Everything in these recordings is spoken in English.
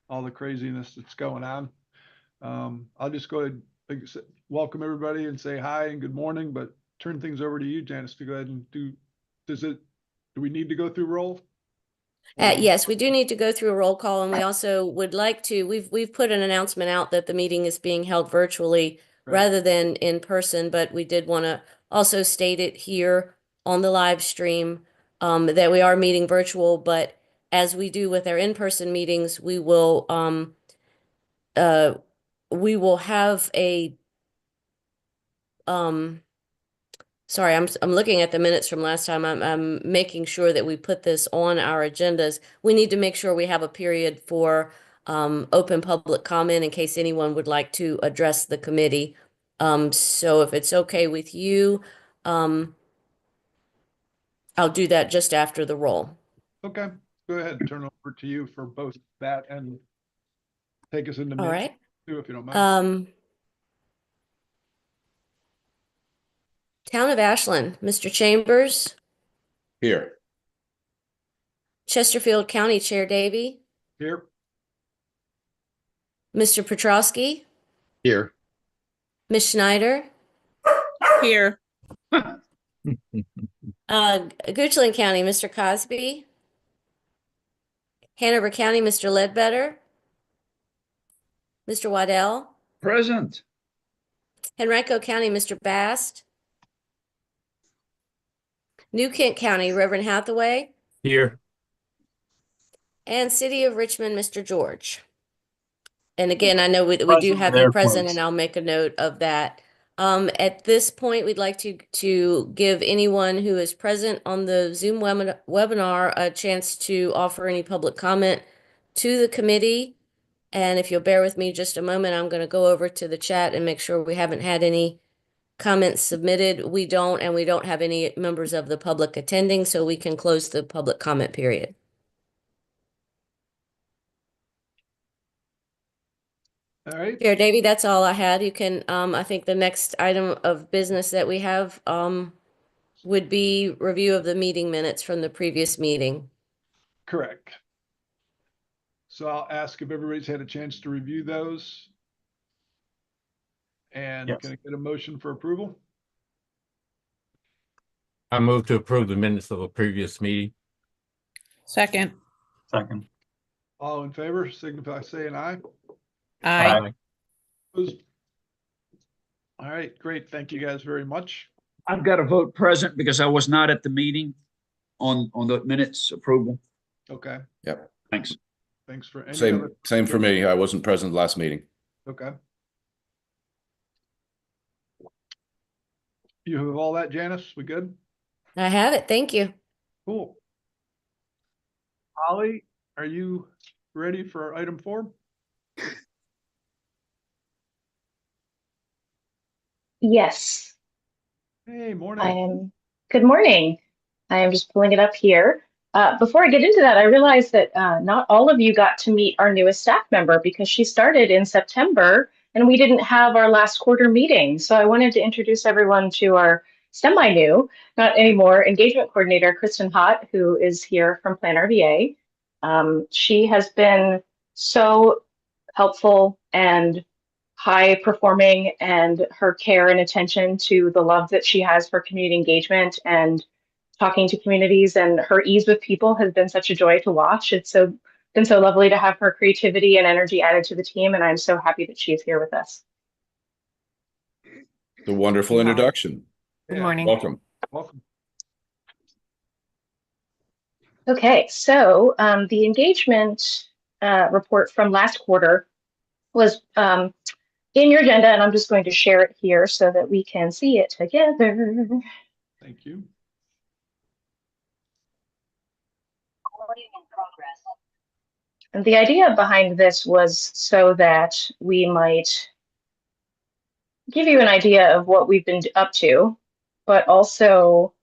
all the craziness that's going on. I'll just go ahead, like I said, welcome everybody and say hi and good morning, but turn things over to you, Janice, to go ahead and do we need to go through roll? Yes, we do need to go through a roll call, and we also would like to, we've put an announcement out that the meeting is being held virtually Right. rather than in person, but we did want to also state it here on the live stream that we are meeting virtual, but as we do with our in-person meetings, we will have a sorry, I'm looking at the minutes from last time. I'm making sure that we put this on our agendas. We need to make sure we have a period for open public comment in case anyone would like to address the committee. So if it's okay with you, I'll do that just after the roll. Okay, go ahead, turn over to you for both that and take us into All minutes right. too, if you don't mind. Town of Ashland, Mr. Chambers, Here. Chesterfield County Chair Davy, Here. Mr. Petrosky, Here. Ms. Schneider, Here. Goochland County, Mr. Cosby, Hanover County, Mr. Ledbetter, Mr. Waddell, Present. Henrico County, Mr. Bast, New Kent County, Reverend Hathaway, Here. and City of Richmond, Mr. George. And again, I know we do have you present, and I'll make a note of that. At this point, we'd like to give anyone who is present on the Zoom webinar a chance to offer any public comment to the committee. And if you'll bear with me just a moment, I'm going to go over to the chat and make sure we haven't had any comments submitted. We don't, and we don't have any members of the public attending, so we can close the public comment period. All right. Chair Davy, that's all I had. You can, I think the next item of business that we have would be review of the meeting minutes from the previous meeting. Correct. So I'll ask if everybody's had a chance to review those. And Yes. can I get a motion for approval? I move to approve the minutes of a previous meeting. Second. Second. All in favor, signify by saying aye. Aye. Opposed? All right, great. Thank you guys very much. I've got to vote present because I was not at the meeting on the minutes approval. Okay, Yep. Thanks. thanks for any Same for me. I wasn't present last meeting. Okay. You have all that, Janice? We good? I have it. Thank you. Cool. Holly, are you ready for item 4? Yes, Hey, I morning. am. Good morning. I am just pulling it up here. Before I get into that, I realized that not all of you got to meet our newest staff member because she started in September and we didn't have our last quarter meeting. So I wanted to introduce everyone to our semi-new, not anymore, engagement coordinator, Kristen Hott, who is here from PlanRVA. She has been so helpful and high performing, and her care and attention to the love that she has for community engagement and talking to communities, and her ease with people has been such a joy to watch. It's been so lovely to have her creativity and energy added to the team, and I'm so happy that she is here with us. The wonderful introduction. Good morning. Welcome. Welcome. Okay, so the engagement report from last quarter was in your agenda, and I'm just going to share it here so that we can see it together. Thank you. And the idea behind this was so that we might give you an idea of what we've been up to, but also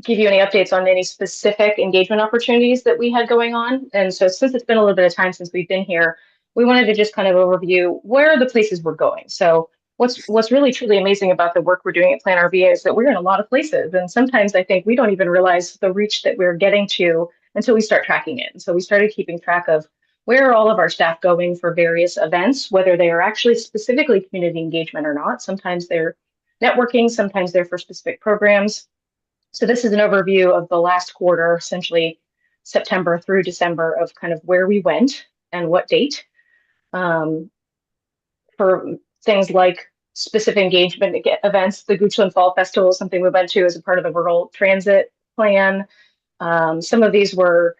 give you any updates on any specific engagement opportunities that we had going on. And so since it's been a little bit of time since we've been here, we wanted to just kind of overview where are the places we're going. So what's really truly amazing about the work we're doing at PlanRVA is that we're in a lot of places. And sometimes I think we don't even realize the reach that we're getting to until we start tracking it. And so we started keeping track of where are all of our staff going for various events, whether they are actually specifically community engagement or not. Sometimes they're networking, sometimes they're for specific programs. So this is an overview of the last quarter, essentially September through December, of kind of where we went and what date. For things like specific engagement events, the Goochland Fall Festival is something we went to as a part of the rural transit plan. Some of these were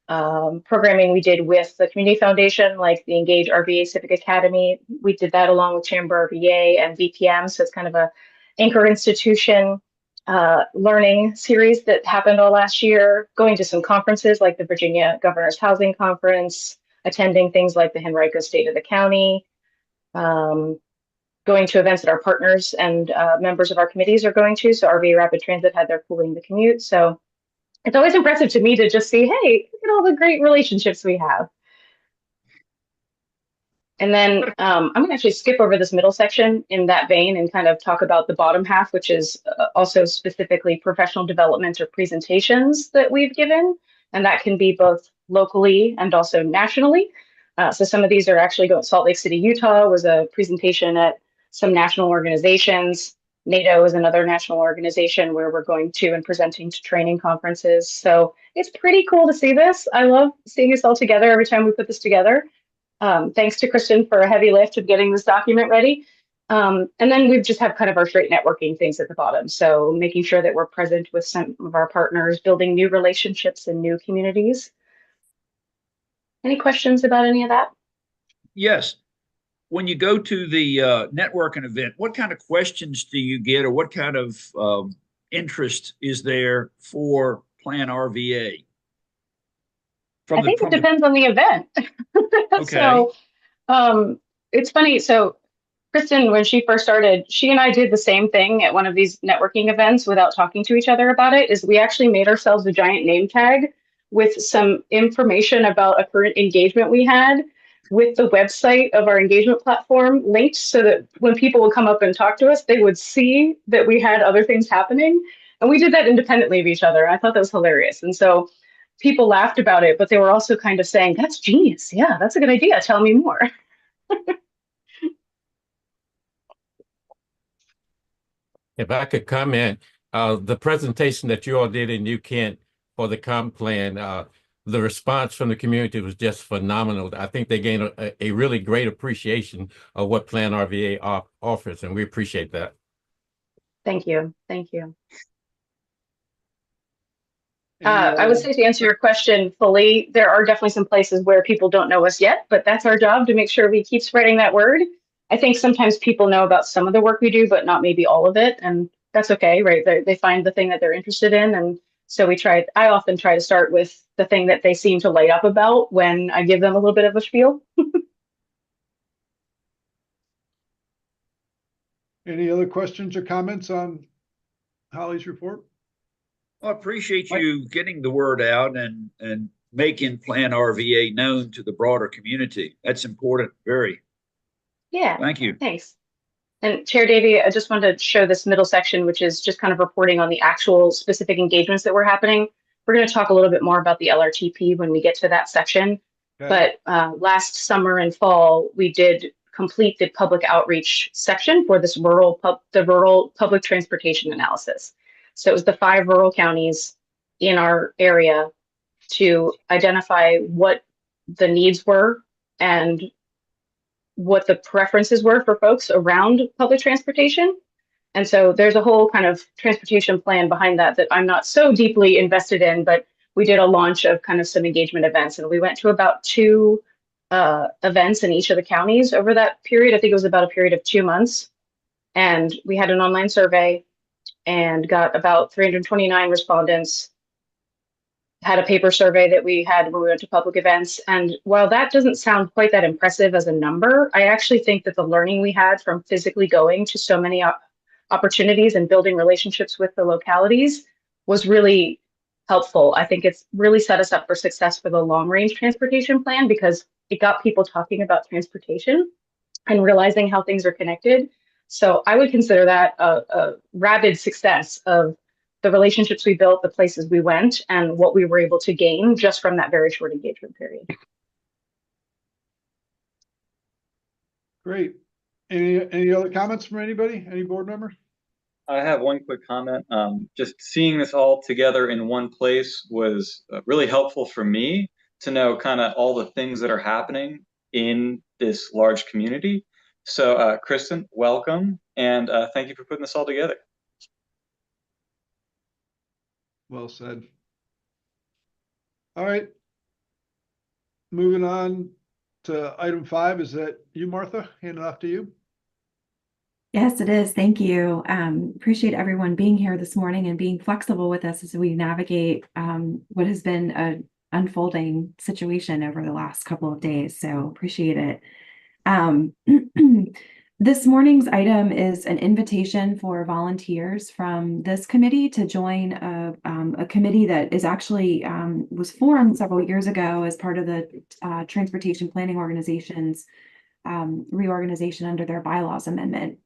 programming we did with the Community Foundation, like the Engage RVA Civic Academy. We did that along with PlanRVA and VPM. So it's kind of a anchor institution learning series that happened all last year, going to some conferences like the Virginia Governor's Housing Conference, attending things like the Henrico State of the County, going to events that our partners and members of our committees are going to. So RVA Rapid Transit had their Cooling the Commute. So it's always impressive to me to just see, hey, look at all the great relationships we have. And then I'm going to actually skip over this middle section in that vein and kind of talk about the bottom half, which is also specifically professional development or presentations that we've given. And that can be both locally and also nationally. So some of these are actually going. Salt Lake City, Utah was a presentation at some national organizations. NATO is another national organization where we're going to and presenting to training conferences. So it's pretty cool to see this. I love seeing us all together every time we put this together. Thanks to Kristen for a heavy lift of getting this document ready. And then we just have kind of our straight networking things at the bottom. So making sure that we're present with some of our partners, building new relationships in new communities. Any questions about any of that? Yes. When you go to the networking event, what kind of questions do you get, or what kind of interest is there for PlanRVA? I think it depends on the event. Okay. So it's funny. So Kristen, when she first started, she and I did the same thing at one of these networking events without talking to each other about it, is we actually made ourselves a giant name tag with some information about a current engagement we had with the website of our engagement platform linked, so that when people would come up and talk to us, they would see that we had other things happening. And we did that independently of each other. I thought that was hilarious. And so people laughed about it, but they were also kind of saying, that's genius. Yeah, that's a good idea. Tell me more. If I could comment, the presentation that you all did in New Kent for the comp plan, the response from the community was just phenomenal. I think they gained a really great appreciation of what PlanRVA offers, and we appreciate that. Thank you. Thank you. I would say, to answer your question fully, there are definitely some places where people don't know us yet, but that's our job to make sure we keep spreading that word. I think sometimes people know about some of the work we do, but not maybe all of it. And that's okay, right? They find the thing that they're interested in. And so I often try to start with the thing that they seem to light up about when I give them a little bit of a spiel. Any other questions or comments on Holly's report? Well, I appreciate you getting the word out and making PlanRVA known to the broader community. That's important. Very. Yeah. Thank you. Thanks. And Chair Davey, I just wanted to show this middle section, which is just kind of reporting on the actual specific engagements that were happening. We're going to talk a little bit more about the LRTP when we get to that section. Okay. But last summer and fall, we did complete the public outreach section for this rural public transportation analysis. So it was the 5 rural counties in our area to identify what the needs were and what the preferences were for folks around public transportation. And so there's a whole kind of transportation plan behind that I'm not so deeply invested in, but we did a launch of kind of some engagement events, and we went to about 2 events in each of the counties over that period. I think it was about a period of 2 months. And we had an online survey and got about 329 respondents, had a paper survey that we had when we went to public events. And while that doesn't sound quite that impressive as a number, I actually think that the learning we had from physically going to so many opportunities and building relationships with the localities was really helpful. I think it's really set us up for success for the long range transportation plan, because it got people talking about transportation and realizing how things are connected. So I would consider that a rapid success of the relationships we built, the places we went, and what we were able to gain just from that very short engagement period. Great. Any other comments from anybody? Any board member? I have one quick comment. Just seeing this all together in one place was really helpful for me to know kind of all the things that are happening in this large community. So, Kristen, welcome, and thank you for putting this all together. Well said. All right. Moving on to item 5. Is that you, Martha? Hand it off to you. Yes, it is. Thank you. Appreciate everyone being here this morning and being flexible with us as we navigate what has been an unfolding situation over the last couple of days. So appreciate it. This morning's item is an invitation for volunteers from this committee to join a committee that is actually was formed several years ago as part of the Transportation Planning Organization's reorganization under their bylaws amendment.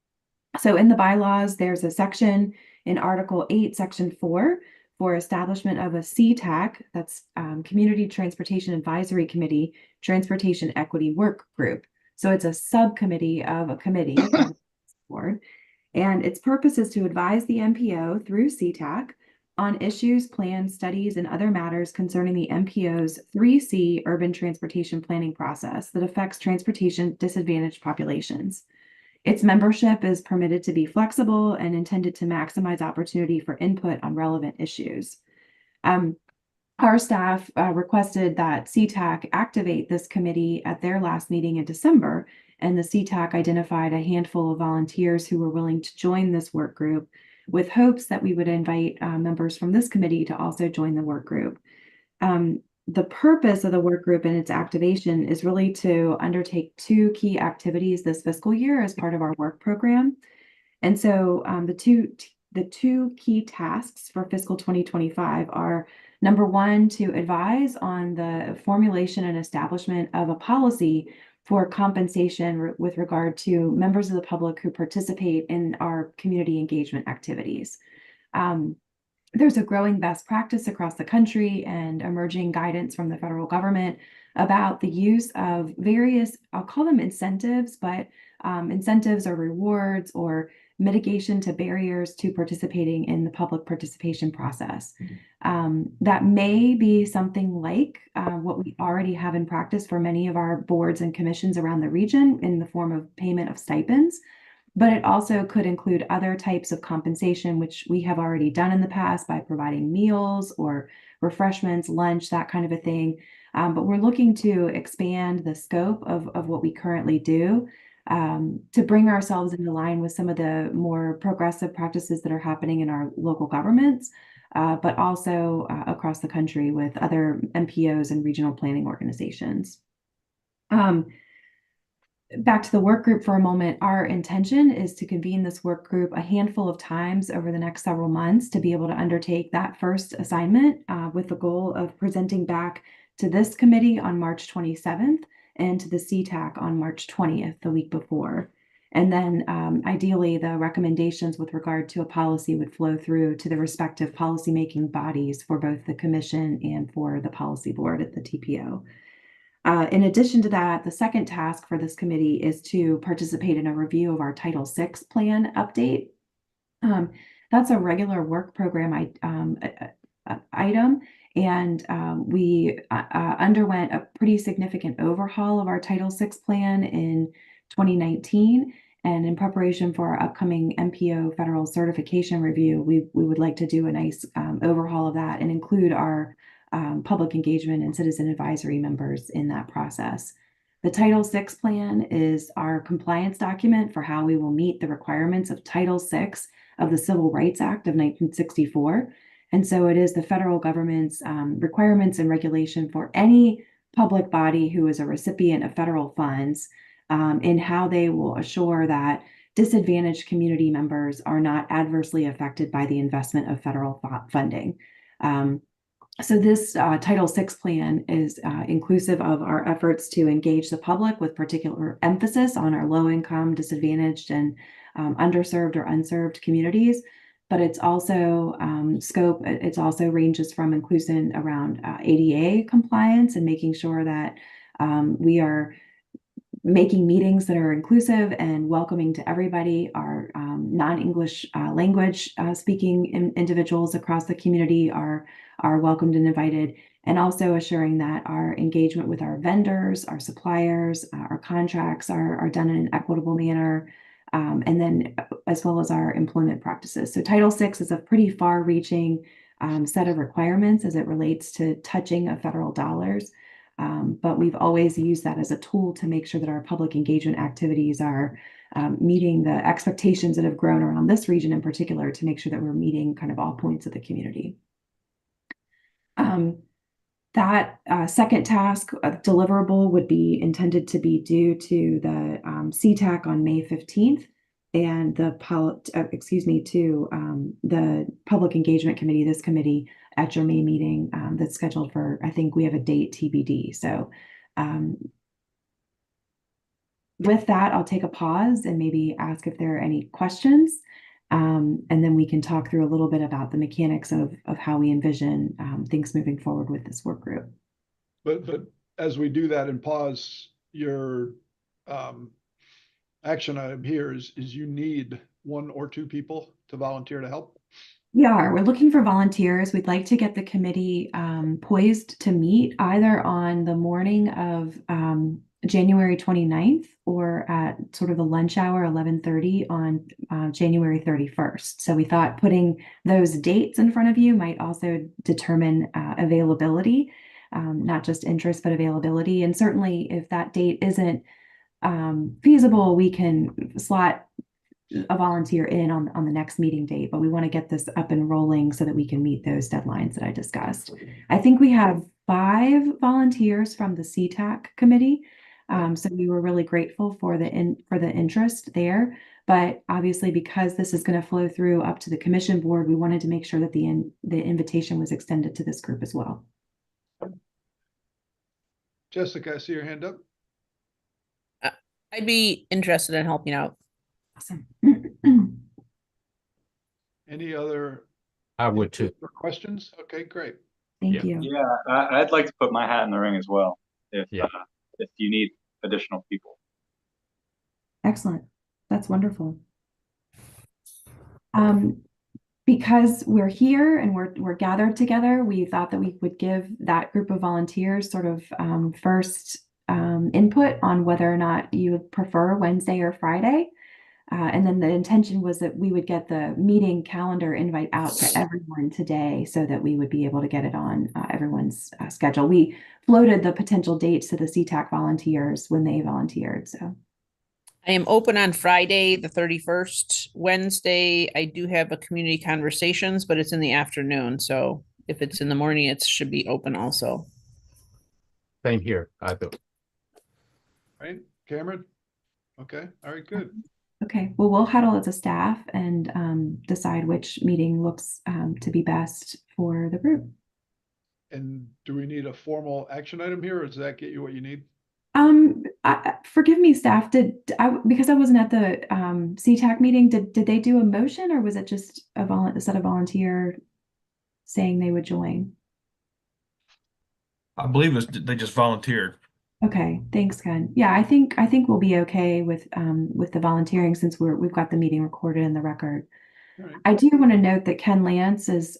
So in the bylaws, there's a section in Article 8, Section 4, for establishment of a CTAC, that's Community Transportation Advisory Committee, Transportation Equity Work Group. So it's a subcommittee of a committee board, and its purpose is to advise the MPO through CTAC on issues, plans, studies, and other matters concerning the MPO's 3C urban transportation planning process that affects transportation disadvantaged populations. Its membership is permitted to be flexible and intended to maximize opportunity for input on relevant issues. Our staff requested that CTAC activate this committee at their last meeting in December, and the CTAC identified a handful of volunteers who were willing to join this work group, with hopes that we would invite members from this committee to also join the work group. The purpose of the work group and its activation is really to undertake 2 key activities this fiscal year as part of our work program. And so the two key tasks for fiscal 2025 are, number 1, to advise on the formulation and establishment of a policy for compensation with regard to members of the public who participate in our community engagement activities. There's a growing best practice across the country and emerging guidance from the federal government about the use of various, I'll call them incentives, but incentives or rewards or mitigation to barriers to participating in the public participation process. That may be something like what we already have in practice for many of our boards and commissions around the region in the form of payment of stipends. But it also could include other types of compensation, which we have already done in the past by providing meals or refreshments, lunch, that kind of a thing. But we're looking to expand the scope of what we currently do to bring ourselves into line with some of the more progressive practices that are happening in our local governments, but also across the country with other MPOs and regional planning organizations. Back to the work group for a moment, our intention is to convene this work group a handful of times over the next several months to be able to undertake that first assignment with the goal of presenting back to this committee on March 27th and to the CTAC on March 20th, the week before. And then ideally, the recommendations with regard to a policy would flow through to the respective policymaking bodies for both the commission and for the policy board at the TPO. In addition to that, the second task for this committee is to participate in a review of our Title VI plan update. That's a regular work program item, and we underwent a pretty significant overhaul of our Title VI plan in 2019. And in preparation for our upcoming MPO federal certification review, we would like to do a nice overhaul of that and include our public engagement and citizen advisory members in that process. The Title VI plan is our compliance document for how we will meet the requirements of Title VI of the Civil Rights Act of 1964. And so it is the federal government's requirements and regulation for any public body who is a recipient of federal funds in how they will assure that disadvantaged community members are not adversely affected by the investment of federal funding. So this Title VI plan is inclusive of our efforts to engage the public with particular emphasis on our low-income, disadvantaged, and underserved or unserved communities, but it's also scope. It's also ranges from inclusion around ADA compliance and making sure that we are making meetings that are inclusive and welcoming to everybody. Our non-English language speaking individuals across the community are welcomed and invited, and also assuring that our engagement with our vendors, our suppliers, our contracts are done in an equitable manner, and then as well as our employment practices. So Title VI is a pretty far-reaching set of requirements as it relates to touching of federal dollars. But we've always used that as a tool to make sure that our public engagement activities are meeting the expectations that have grown around this region in particular, to make sure that we're meeting kind of all points of the community. That second task deliverable would be intended to be due to the CTAC on May 15th, and the the Public Engagement Committee, this committee, at your May meeting that's scheduled for, I think we have a date TBD. So with that, I'll take a pause and maybe ask if there are any questions. And then we can talk through a little bit about the mechanics of how we envision things moving forward with this work group. But as we do that and pause, your action item here is you need 1 or 2 people to volunteer to help. We're looking for volunteers. We'd like to get the committee poised to meet either on the morning of January 29th or at sort of the lunch hour, 11:30 on January 31st. So we thought putting those dates in front of you might also determine availability, not just interest, but availability. And certainly if that date isn't feasible, we can slot a volunteer in on the next meeting date, but we want to get this up and rolling so that we can meet those deadlines that I discussed. I think we have 5 volunteers from the CTAC committee. So we were really grateful for the interest there, but obviously because this is going to flow through up to the commission board, we wanted to make sure that the invitation was extended to this group as well. Jessica, I see your hand up. I'd be interested in helping out. Awesome. Any other I would too. questions? Okay, great. Thank you. Yeah, I'd like to put my hat in the ring as well if you need additional people. Excellent. That's wonderful. Because we're here and we're gathered together, we thought that we would give that group of volunteers sort of first input on whether or not you would prefer Wednesday or Friday. And then the intention was that we would get the meeting calendar invite out to everyone today so that we would be able to get it on everyone's schedule. We floated the potential dates to the CTAC volunteers when they volunteered. So I am open on Friday, the 31st. Wednesday, I do have a community conversations, but it's in the afternoon. So if it's in the morning, it should be open also. Same here. I do. Right, Cameron? Okay, all right, good. okay, well, we'll huddle as a staff and decide which meeting looks to be best for the group. And do we need a formal action item here, or does that get you what you need? Forgive me, staff, because I wasn't at the CTAC meeting, did they do a motion, or was it just a set of volunteer saying they would join? I believe they just volunteered. Okay, thanks, Ken. Yeah, I think we'll be okay with the volunteering since we've got the meeting recorded in the record. Right. I do want to note that Ken Lance is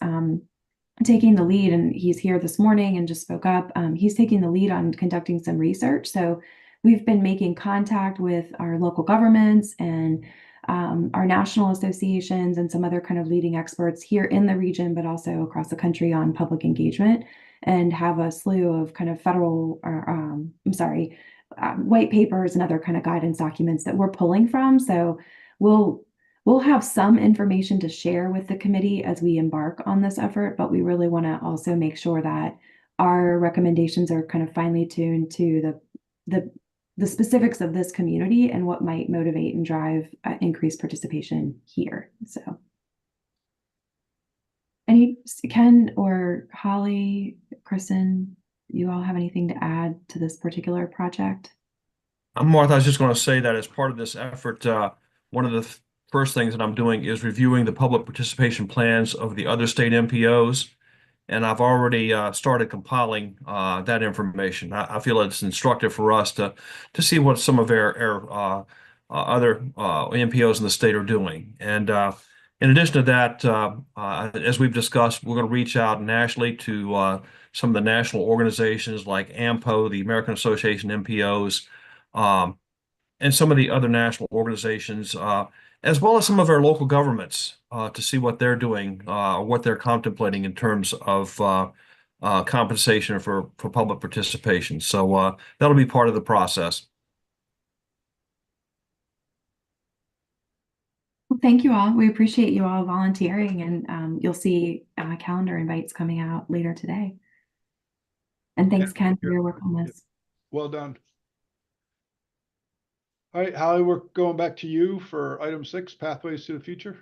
taking the lead, and he's here this morning and just spoke up. He's taking the lead on conducting some research. So we've been making contact with our local governments and our national associations and some other kind of leading experts here in the region, but also across the country on public engagement, and have a slew of kind of federal, white papers and other kind of guidance documents that we're pulling from. So we'll have some information to share with the committee as we embark on this effort, but we really want to also make sure that our recommendations are kind of finely tuned to the specifics of this community and what might motivate and drive increased participation here. So Ken or Holly, Kristen, you all have anything to add to this particular project? Martha, I was just going to say that as part of this effort, one of the first things that I'm doing is reviewing the public participation plans of the other state MPOs. And I've already started compiling that information. I feel it's instructive for us to see what some of our other MPOs in the state are doing. And in addition to that, as we've discussed, we're going to reach out nationally to some of the national organizations like AMPO, the American Association of MPOs, and some of the other national organizations, as well as some of our local governments, to see what they're doing, what they're contemplating in terms of compensation for public participation. So that'll be part of the process. Well, thank you all. We appreciate you all volunteering, and you'll see calendar invites coming out later today. And thanks, Ken, for your work on this. Well done. All right, Holly, we're going back to you for item 6, Pathways to the Future.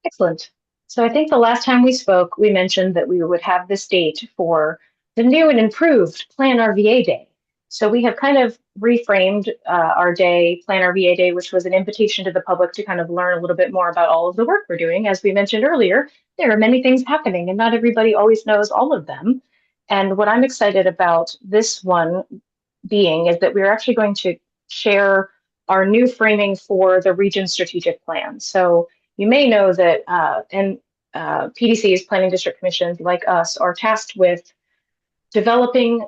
Excellent. So I think the last time we spoke, we mentioned that we would have this date for the new and improved PlanRVA Day. So we have kind of reframed our day, PlanRVA Day, which was an invitation to the public to kind of learn a little bit more about all of the work we're doing. As we mentioned earlier, there are many things happening and not everybody always knows all of them. And what I'm excited about this one being is that we're actually going to share our new framing for the region strategic plan. So you may know that PDCs, planning district commissions like us, are tasked with developing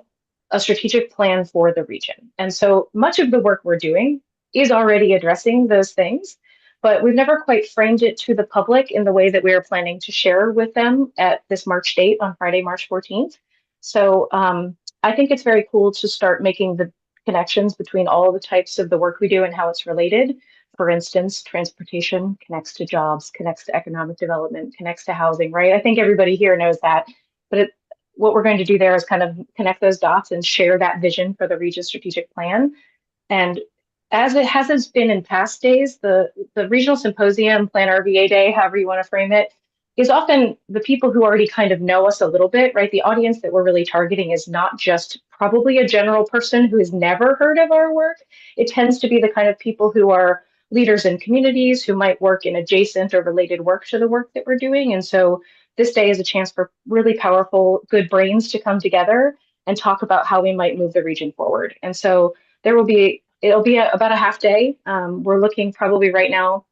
a strategic plan for the region. And so much of the work we're doing is already addressing those things, but we've never quite framed it to the public in the way that we are planning to share with them at this March date on Friday, March 14th. So I think it's very cool to start making the connections between all the types of the work we do and how it's related. For instance, transportation connects to jobs, connects to economic development, connects to housing, right? I think everybody here knows that, but what we're going to do there is kind of connect those dots and share that vision for the region strategic plan. And as it has been in past days, the regional symposium, PlanRVA Day, however you want to frame it, is often the people who already kind of know us a little bit, right? The audience that we're really targeting is not just probably a general person who has never heard of our work. It tends to be the kind of people who are leaders in communities who might work in adjacent or related work to the work that we're doing. And so this day is a chance for really powerful, good brains to come together and talk about how we might move the region forward. And so it'll be about a half day. We're looking probably right now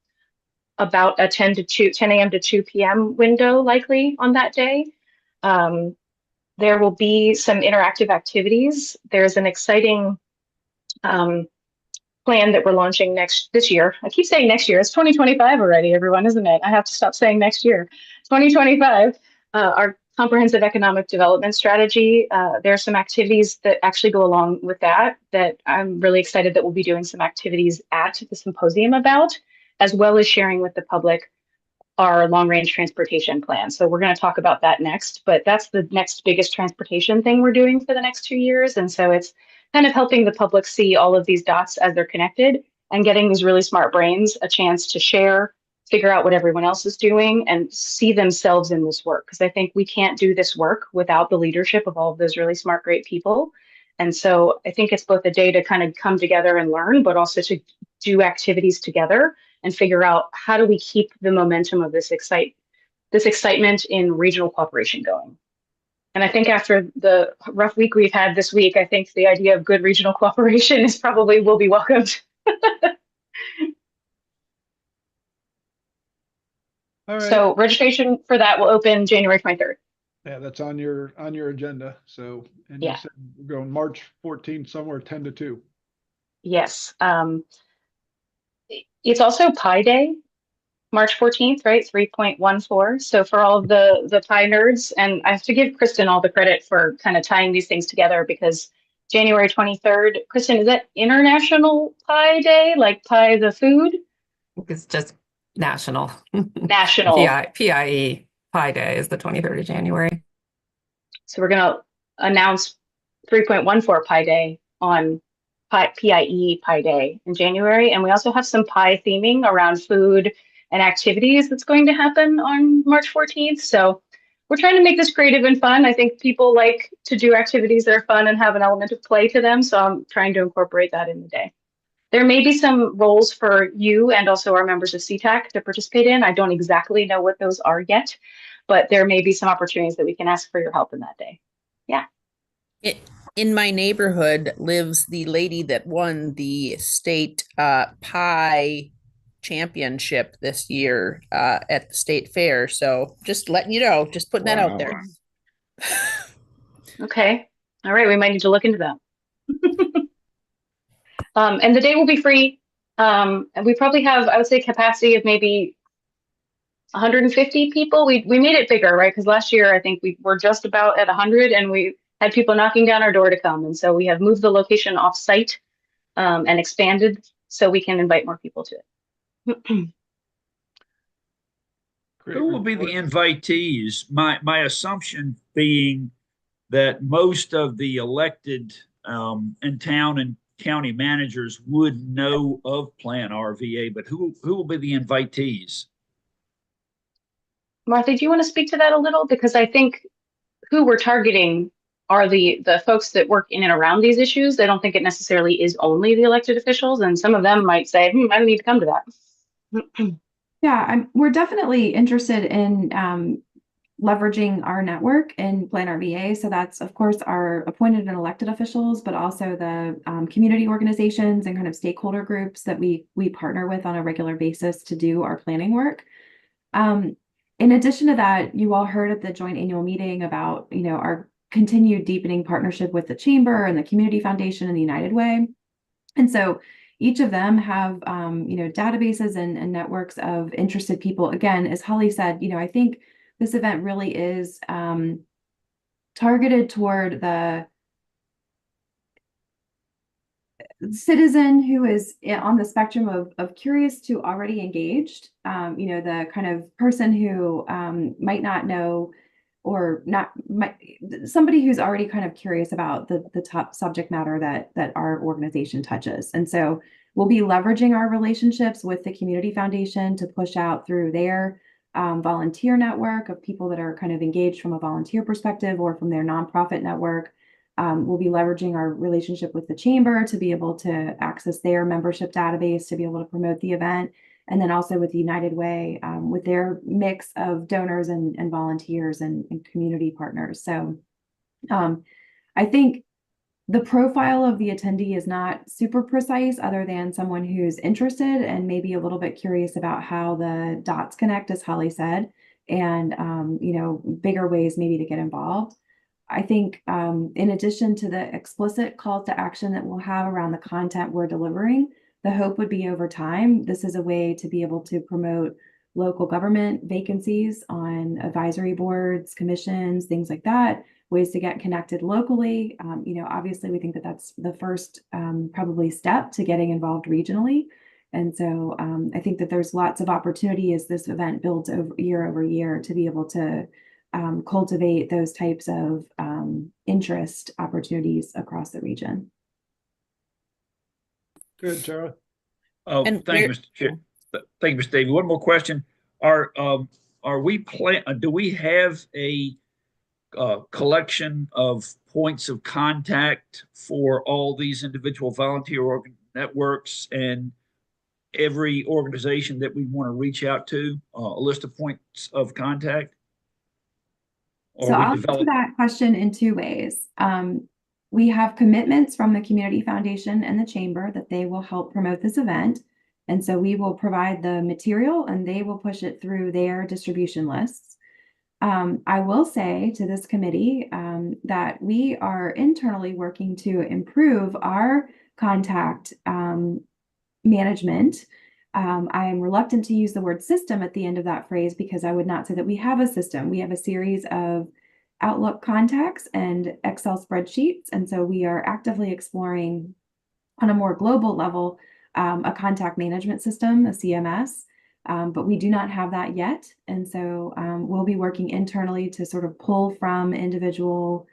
about a 10 a.m. to 2 p.m. window likely on that day. There will be some interactive activities. There's an exciting plan that we're launching this year. I keep saying next year. It's 2025 already, everyone, isn't it? I have to stop saying next year. 2025, our comprehensive economic development strategy. There are some activities that actually go along with that I'm really excited that we'll be doing some activities at the symposium about, as well as sharing with the public our long-range transportation plan. So we're going to talk about that next, but that's the next biggest transportation thing we're doing for the next 2 years. And so it's kind of helping the public see all of these dots as they're connected and getting these really smart brains a chance to share, figure out what everyone else is doing and see themselves in this work. Because I think we can't do this work without the leadership of all of those really smart, great people. And so I think it's both a day to kind of come together and learn, but also to do activities together and figure out how do we keep the momentum of this excitement in regional cooperation going. And I think after the rough week we've had this week, I think the idea of good regional cooperation will be welcomed. All right. So registration for that will open January 23rd. Yeah, that's on your agenda. So, and Yeah. you said we're going March 14th, somewhere 10 to 2. Yes. It's also Pi Day, March 14th, right? 3.14. So for all of the Pi nerds, and I have to give Kristen all the credit for kind of tying these things together because January 23rd, Kristen, is that International Pi Day, like pie the food? It's just national. National. PIE, Pi Day is the 23rd of January. So we're going to announce 3.14 Pi Day on PIE Pi Day in January. And we also have some Pi theming around food and activities that's going to happen on March 14th. So we're trying to make this creative and fun. I think people like to do activities that are fun and have an element of play to them. So I'm trying to incorporate that in the day. There may be some roles for you and also our members of CTAC to participate in. I don't exactly know what those are yet, but there may be some opportunities that we can ask for your help in that day. Yeah. In my neighborhood lives the lady that won the state pie championship this year at the state fair. So just letting you know, just putting that out there. Okay. All right. We might need to look into that. And the day will be free. And we probably have, I would say, capacity of maybe 150 people. We made it bigger, right? Because last year I think we were just about at 100, and we had people knocking down our door to come. And so we have moved the location off site and expanded so we can invite more people to it. Who will be the invitees? My assumption being that most of the elected and town and county managers would know of PlanRVA, but who will be the invitees? Martha, do you want to speak to that a little? Because I think who we're targeting are the folks that work in and around these issues. I don't think it necessarily is only the elected officials, and some of them might say, I don't need to come to that. Yeah, we're definitely interested in leveraging our network in PlanRVA. So that's, of course, our appointed and elected officials, but also the community organizations and kind of stakeholder groups that we partner with on a regular basis to do our planning work. In addition to that, you all heard at the joint annual meeting about, our continued deepening partnership with the Chamber and the Community Foundation and the United Way. And so each of them have, databases and networks of interested people. Again, as Holly said, I think this event really is targeted toward the citizen who is on the spectrum of curious to already engaged, the kind of person who might not know or somebody who's already kind of curious about the top subject matter that our organization touches. And so we'll be leveraging our relationships with the Community Foundation to push out through their volunteer network of people that are kind of engaged from a volunteer perspective or from their nonprofit network. We'll be leveraging our relationship with the Chamber to be able to access their membership database to be able to promote the event. And then also with the United Way, with their mix of donors and volunteers and community partners. So I think the profile of the attendee is not super precise other than someone who's interested and maybe a little bit curious about how the dots connect, as Holly said, and, bigger ways maybe to get involved. I think in addition to the explicit calls to action that we'll have around the content we're delivering, the hope would be over time, this is a way to be able to promote local government vacancies on advisory boards, commissions, things like that, ways to get connected locally. Obviously we think that that's the first probably step to getting involved regionally. And so I think that there's lots of opportunity as this event builds over year to be able to cultivate those types of interest opportunities across the region. Good, Tara. Thank you, Mr. Chair. Thank you, Mr. Davey. One more question. Do we have a collection of points of contact for all these individual volunteer networks and every organization that we want to reach out to, a list of points of contact? So I'll answer that question in two ways. We have commitments from the Community Foundation and the Chamber that they will help promote this event. And so we will provide the material and they will push it through their distribution lists. I will say to this committee that we are internally working to improve our contact management. I am reluctant to use the word system at the end of that phrase because I would not say that we have a system. We have a series of Outlook contacts and Excel spreadsheets. And so we are actively exploring on a more global level a contact management system, a CMS, but we do not have that yet. And so we'll be working internally to sort of pull from individual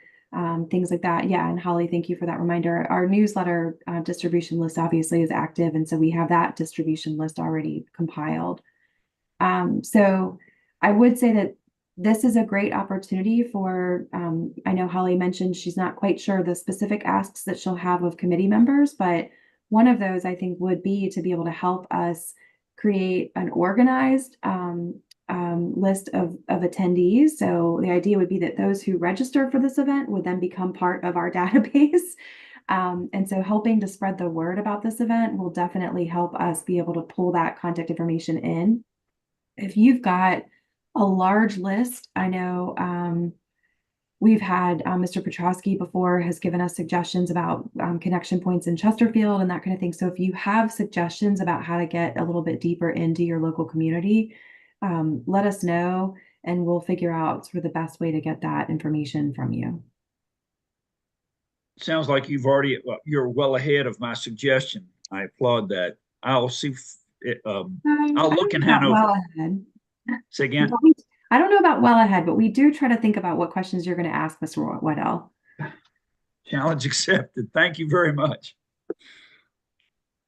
things like that. Yeah, and Holly, thank you for that reminder. Our newsletter distribution list obviously is active, and so we have that distribution list already compiled. So I would say that this is a great opportunity for, I know Holly mentioned she's not quite sure the specific asks that she'll have of committee members, but one of those, I think, would be to be able to help us create an organized list of attendees. So the idea would be that those who register for this event would then become part of our database. And so helping to spread the word about this event will definitely help us be able to pull that contact information in. If you've got a large list, I know we've had Mr. Petrosky before has given us suggestions about connection points in Chesterfield and that kind of thing. So if you have suggestions about how to get a little bit deeper into your local community, let us know and we'll figure out sort of the best way to get that information from you. Sounds like you're well ahead of my suggestion. I applaud that. I'll see. I'll look in Hanover. Well ahead. Say again. I don't know about well ahead, but we do try to think about what questions you're going to ask, Mr. Weddell. Challenge accepted. Thank you very much.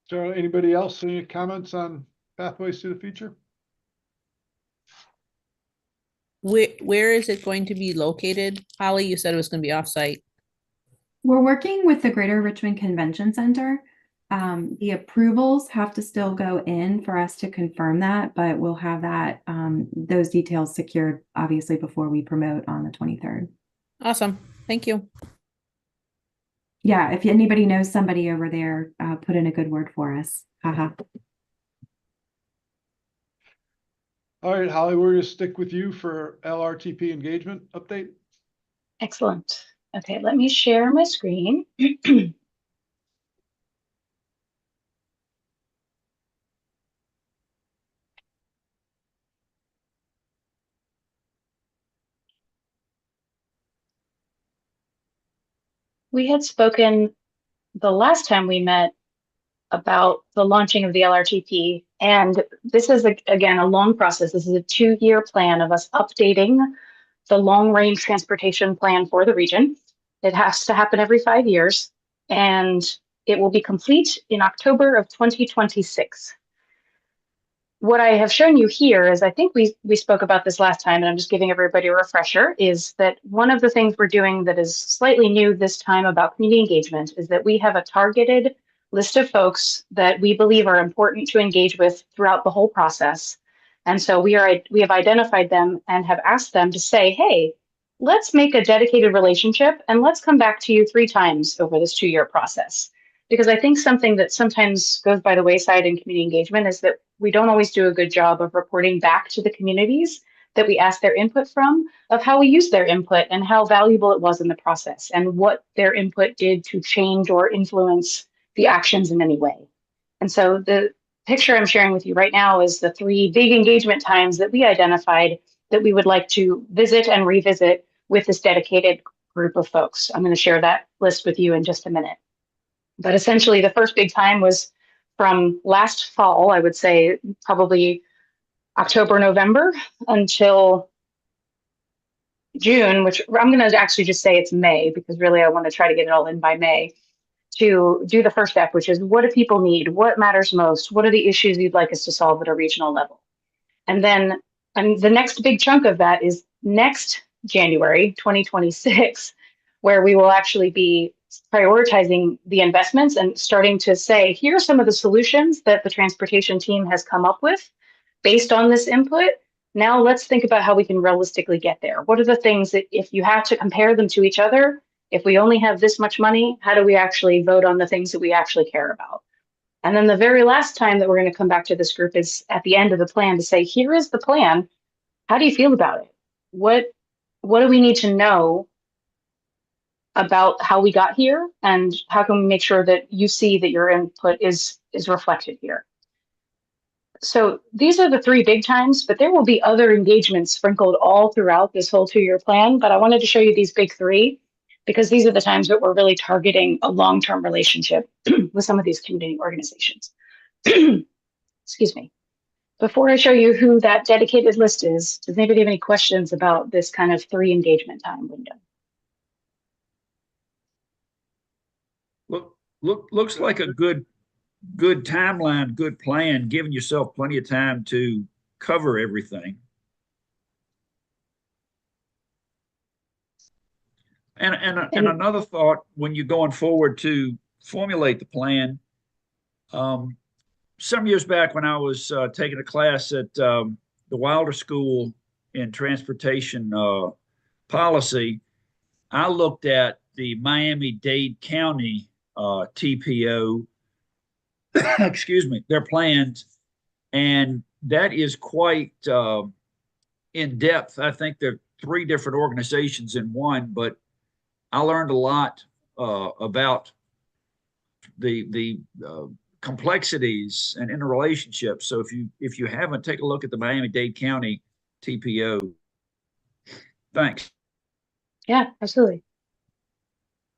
So anybody else, any comments on Pathways to the Future? Where is it going to be located? Holly, you said it was going to be offsite. We're working with the Greater Richmond Convention Center. The approvals have to still go in for us to confirm that, but we'll have that those details secured obviously before we promote on the 23rd. Awesome. Thank you. Yeah, if anybody knows somebody over there, put in a good word for us. Haha. All right, Holly, we're going to stick with you for LRTP engagement update. Excellent. Okay, let me share my screen. We had spoken the last time we met about the launching of the LRTP, and this is, again, a long process. This is a 2-year plan of us updating the long-range transportation plan for the region. It has to happen every 5 years, and it will be complete in October of 2026. What I have shown you here is, I think we spoke about this last time, and I'm just giving everybody a refresher, is that one of the things we're doing that is slightly new this time about community engagement is that we have a targeted list of folks that we believe are important to engage with throughout the whole process. And so we have identified them and have asked them to say, hey, let's make a dedicated relationship and let's come back to you 3 times over this 2-year process. Because I think something that sometimes goes by the wayside in community engagement is that we don't always do a good job of reporting back to the communities that we ask their input from, of how we use their input and how valuable it was in the process and what their input did to change or influence the actions in any way. And so the picture I'm sharing with you right now is the 3 big engagement times that we identified that we would like to visit and revisit with this dedicated group of folks. I'm going to share that list with you in just a minute. But essentially, the first big time was from last fall, I would say probably October, November, until June, which I'm going to actually just say it's May, because really I want to try to get it all in by May, to do the first step, which is what do people need? What matters most? What are the issues you'd like us to solve at a regional level? And then the next big chunk of that is next January 2026, where we will actually be prioritizing the investments and starting to say, here are some of the solutions that the transportation team has come up with based on this input. Now let's think about how we can realistically get there. What are the things that, if you have to compare them to each other, if we only have this much money, how do we actually vote on the things that we actually care about? And then the very last time that we're going to come back to this group is at the end of the plan to say, here is the plan. How do you feel about it? What do we need to know about how we got here, and how can we make sure that you see that your input is reflected here? So these are the 3 big times, but there will be other engagements sprinkled all throughout this whole 2-year plan. But I wanted to show you these big 3 because these are the times that we're really targeting a long-term relationship with some of these community organizations. Excuse me. Before I show you who that dedicated list is, does anybody have any questions about this kind of 3 engagement time window? Looks like a good timeline, good plan, giving yourself plenty of time to cover everything. And another thought, when you're going forward to formulate the plan, Some years back when I was taking a class at the Wilder School in Transportation Policy, I looked at the Miami-Dade County TPO, excuse me, their plans, and that is quite in depth. I think there are 3 different organizations in one, but I learned a lot about the complexities and interrelationships. So if you haven't, take a look at the Miami-Dade County TPO. Thanks. Yeah, absolutely.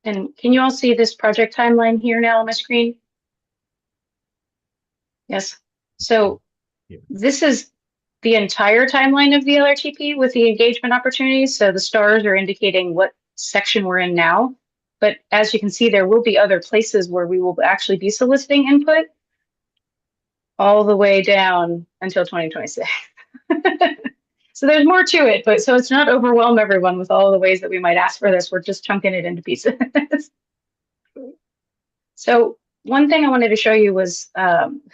And can you all see this project timeline here now on my screen? Yes. So this is the entire timeline of the LRTP with the engagement opportunities. So the stars are indicating what section we're in now. But as you can see, there will be other places where we will actually be soliciting input all the way down until 2026. So there's more to it, but so it's not overwhelm everyone with all the ways that we might ask for this. We're just chunking it into pieces. So one thing I wanted to show you was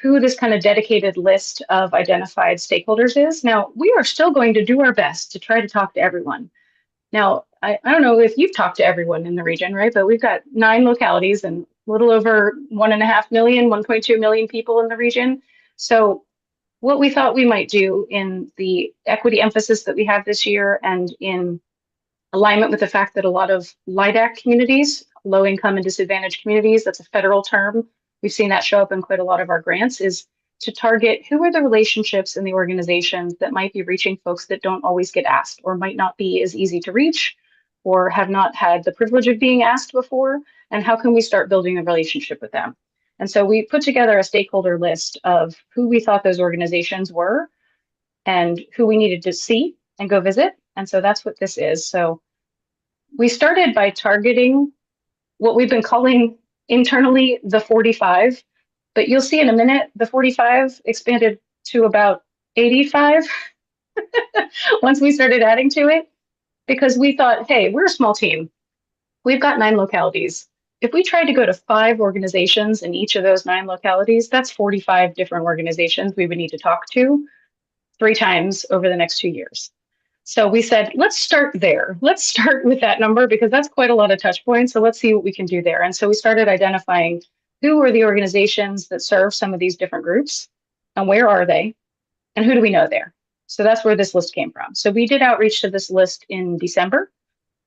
who this kind of dedicated list of identified stakeholders is. Now, we are still going to do our best to try to talk to everyone. Now, I don't know if you've talked to everyone in the region, right? But we've got 9 localities and a little over 1.5 million, 1.2 million people in the region. So what we thought we might do in the equity emphasis that we have this year and in alignment with the fact that a lot of LIDAC communities, low income and disadvantaged communities, that's a federal term, we've seen that show up in quite a lot of our grants, is to target who are the relationships in the organizations that might be reaching folks that don't always get asked or might not be as easy to reach or have not had the privilege of being asked before, and how can we start building a relationship with them? And so we put together a stakeholder list of who we thought those organizations were and who we needed to see and go visit. And so that's what this is. So we started by targeting what we've been calling internally the 45, but you'll see in a minute, the 45 expanded to about 85 once we started adding to it, because we thought, hey, we're a small team. We've got 9 localities. If we tried to go to 5 organizations in each of those 9 localities, that's 45 different organizations we would need to talk to 3 times over the next 2 years. So we said, let's start there. Let's start with that number because that's quite a lot of touch points. So let's see what we can do there. And so we started identifying who are the organizations that serve some of these different groups and where are they and who do we know there? So that's where this list came from. So we did outreach to this list in December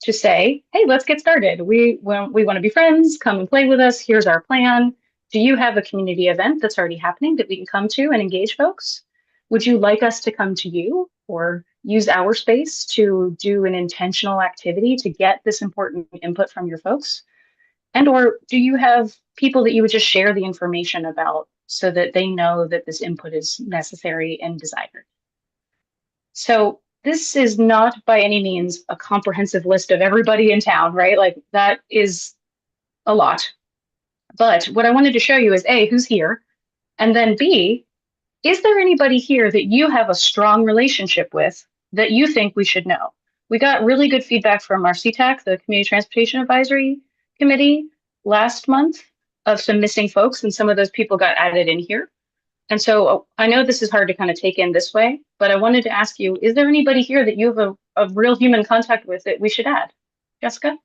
to say, hey, let's get started. We want to be friends. Come and play with us. Here's our plan. Do you have a community event that's already happening that we can come to and engage folks? Would you like us to come to you or use our space to do an intentional activity to get this important input from your folks? And or do you have people that you would just share the information about so that they know that this input is necessary and desired? So this is not by any means a comprehensive list of everybody in town, right? Like that is a lot. But what I wanted to show you is A, who's here? And then B, is there anybody here that you have a strong relationship with that you think we should know? We got really good feedback from our CTAC, the Community Transportation Advisory Committee, last month of some missing folks, and some of those people got added in here. And so I know this is hard to kind of take in this way, but I wanted to ask you, is there anybody here that you have a real human contact with that we should add? Jessica?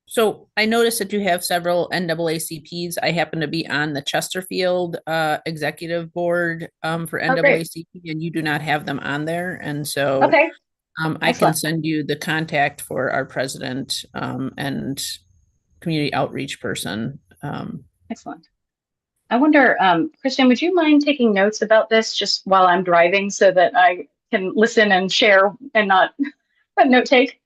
So I noticed that you have several NAACPs. I happen to be on the Chesterfield executive board for NAACP, and you do not have them on there. And so okay. I can send you the contact for our president and community outreach person. Excellent. I wonder, Christian, would you mind taking notes about this just while I'm driving so that I can listen and share and not note take?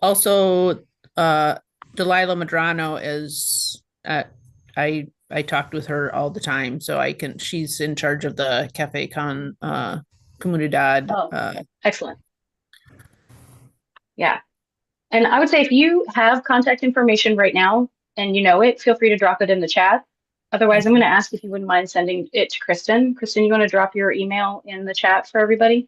Also, Delilah Madrano is I talked with her all the time, so she's in charge of the Cafe Con Comunidad. Oh, excellent. Yeah. And I would say if you have contact information right now and you know it, feel free to drop it in the chat. Otherwise, I'm going to ask if you wouldn't mind sending it to Kristen. Kristen, you want to drop your email in the chat for everybody?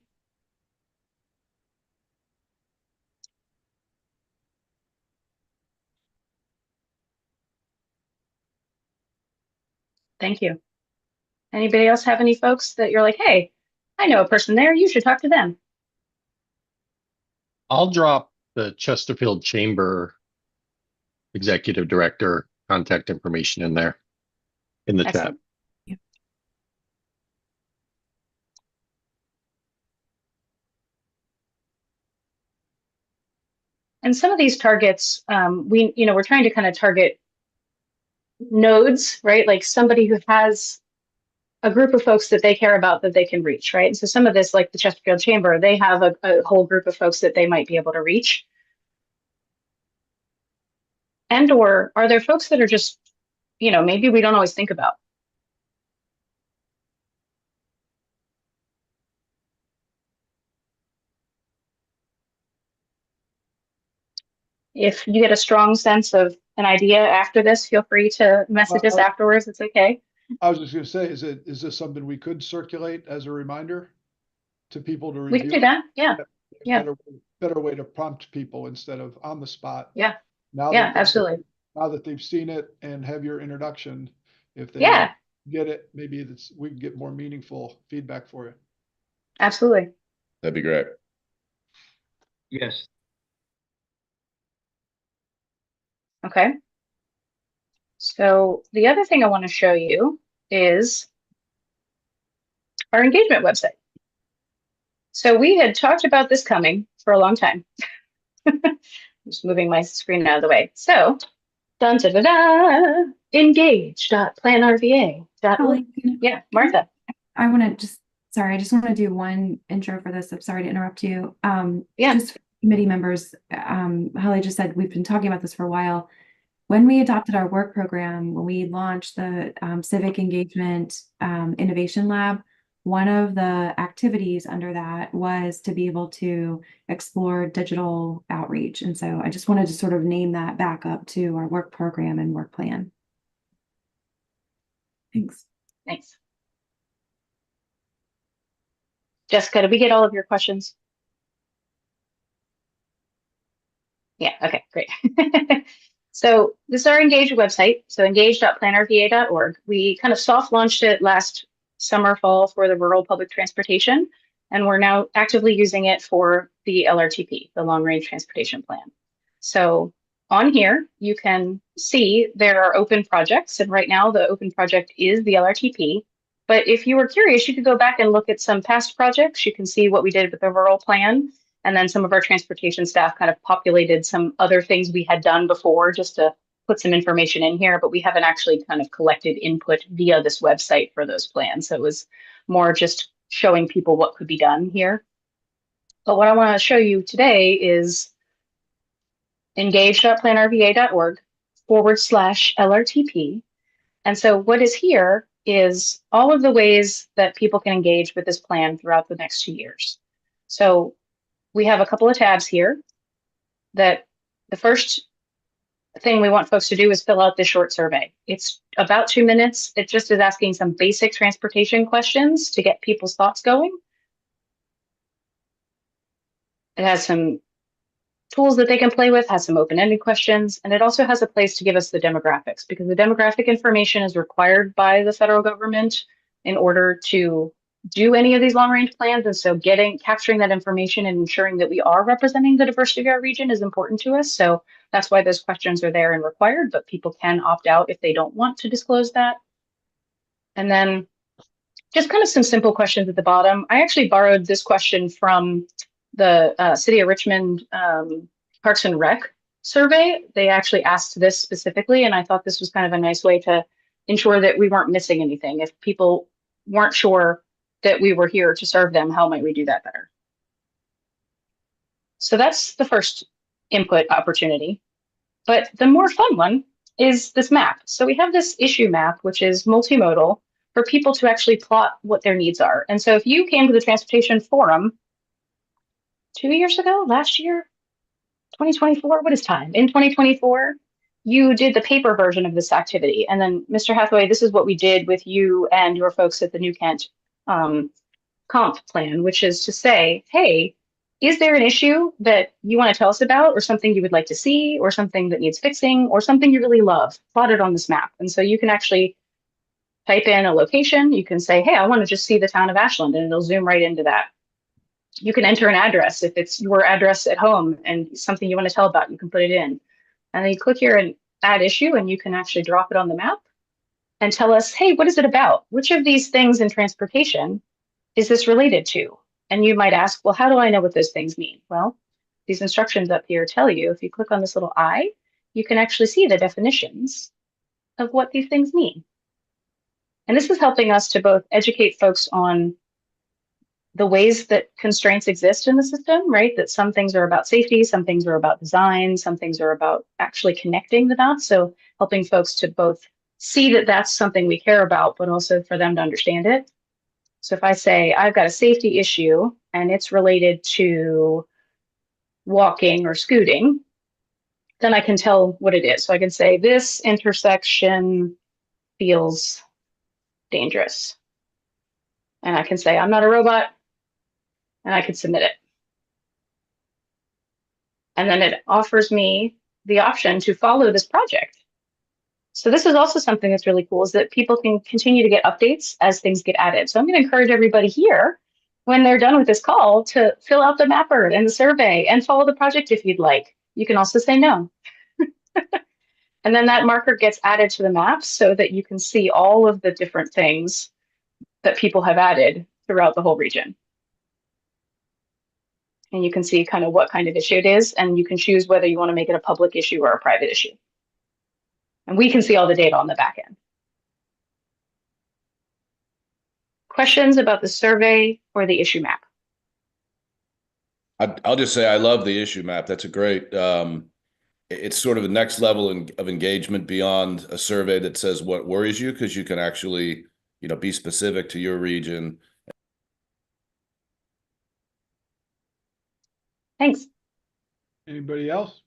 Thank you. Anybody else have any folks that you're like, hey, I know a person there, you should talk to them? I'll drop the Chesterfield Chamber Executive Director contact information in there in the chat. Excellent. And some of these targets, we're trying to kind of target nodes, right? Like somebody who has a group of folks that they care about that they can reach, right? And so some of this, like the Chesterfield Chamber, they have a whole group of folks that they might be able to reach. And or are there folks that are just, maybe we don't always think about? If you get a strong sense of an idea after this, feel free to message us afterwards. It's okay. I was just going to say, is this something we could circulate as a reminder to people to review? We can do that. Yeah. Yeah. Better way to prompt people instead of on the spot. Yeah. Now yeah, absolutely. Now that they've seen it and have your introduction, if they get it, maybe we can get more meaningful feedback for you. Absolutely. That'd be great. Yes. Okay. So the other thing I want to show you is our engagement website. So we had talked about this coming for a long time. I'm just moving my screen out of the way. So, dun da da da, engage.planrva.org. Yeah, Martha. I want to I just want to do one intro for this. I'm sorry to interrupt you. Just for committee members, Holly just said we've been talking about this for a while. When we adopted our work program, when we launched the Civic Engagement Innovation Lab, one of the activities under that was to be able to explore digital outreach. And so I just wanted to sort of name that back up to our work program and work plan. Thanks. Thanks. Jessica, did we get all of your questions? Yeah, okay, great. So this is our Engage website, so engage.planrva.org. We kind of soft launched it last summer, fall for the rural public transportation, and we're now actively using it for the LRTP, the Long Range Transportation Plan. So on here, you can see there are open projects, and right now the open project is the LRTP. But if you were curious, you could go back and look at some past projects. You can see what we did with the rural plan. And then some of our transportation staff kind of populated some other things we had done before just to put some information in here, but we haven't actually kind of collected input via this website for those plans. So it was more just showing people what could be done here. But what I want to show you today is engage.planrva.org/LRTP. And so what is here is all of the ways that people can engage with this plan throughout the next 2 years. So we have a couple of tabs here that the first thing we want folks to do is fill out this short survey. It's about 2 minutes. It just is asking some basic transportation questions to get people's thoughts going. It has some tools that they can play with, has some open-ended questions, and it also has a place to give us the demographics, because the demographic information is required by the federal government in order to do any of these long-range plans. And so capturing that information and ensuring that we are representing the diversity of our region is important to us. So that's why those questions are there and required, but people can opt out if they don't want to disclose that. And then just kind of some simple questions at the bottom. I actually borrowed this question from the City of Richmond Parks and Rec survey. They actually asked this specifically, and I thought this was kind of a nice way to ensure that we weren't missing anything. If people weren't sure that we were here to serve them, how might we do that better? So that's the first input opportunity. But the more fun one is this map. So we have this issue map, which is multimodal for people to actually plot what their needs are. And so if you came to the Transportation Forum 2 years ago, last year, 2024, what is time? In 2024, you did the paper version of this activity. And then, Mr. Hathaway, this is what we did with you and your folks at the New Kent comp plan, which is to say, hey, is there an issue that you want to tell us about, or something you would like to see, or something that needs fixing, or something you really love? Plot it on this map. And so you can actually type in a location. You can say, hey, I want to just see the town of Ashland, and it'll zoom right into that. You can enter an address. If it's your address at home and something you want to tell about, you can put it in. And then you click here and add issue, and you can actually drop it on the map and tell us, hey, what is it about? Which of these things in transportation is this related to? And you might ask, well, how do I know what those things mean? Well, these instructions up here tell you, if you click on this little I, you can actually see the definitions of what these things mean. And this is helping us to both educate folks on the ways that constraints exist in the system, right? That some things are about safety, some things are about design, some things are about actually connecting the dots. So helping folks to both see that that's something we care about, but also for them to understand it. So if I say I've got a safety issue and it's related to walking or scooting, then I can tell what it is. So I can say this intersection feels dangerous. And I can say I'm not a robot, and I can submit it. And then it offers me the option to follow this project. So this is also something that's really cool, is that people can continue to get updates as things get added. So I'm going to encourage everybody here, when they're done with this call, to fill out the mapper and the survey and follow the project if you'd like. You can also say no. And then that marker gets added to the map so that you can see all of the different things that people have added throughout the whole region. And you can see kind of what kind of issue it is, and you can choose whether you want to make it a public issue or a private issue. And we can see all the data on the back end. Questions about the survey or the issue map? I'll just say I love the issue map. That's a great, it's sort of the next level of engagement beyond a survey that says what worries you, because you can actually, you know, be specific to your region. Thanks. Anybody else?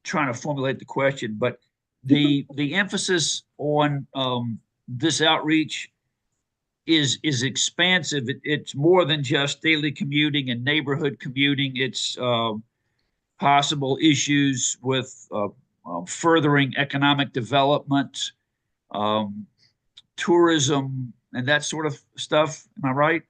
Trying to formulate the question, but the emphasis on this outreach is expansive. It's more than just daily commuting and neighborhood commuting. It's possible issues with furthering economic development, tourism, and that sort of stuff. Am I right?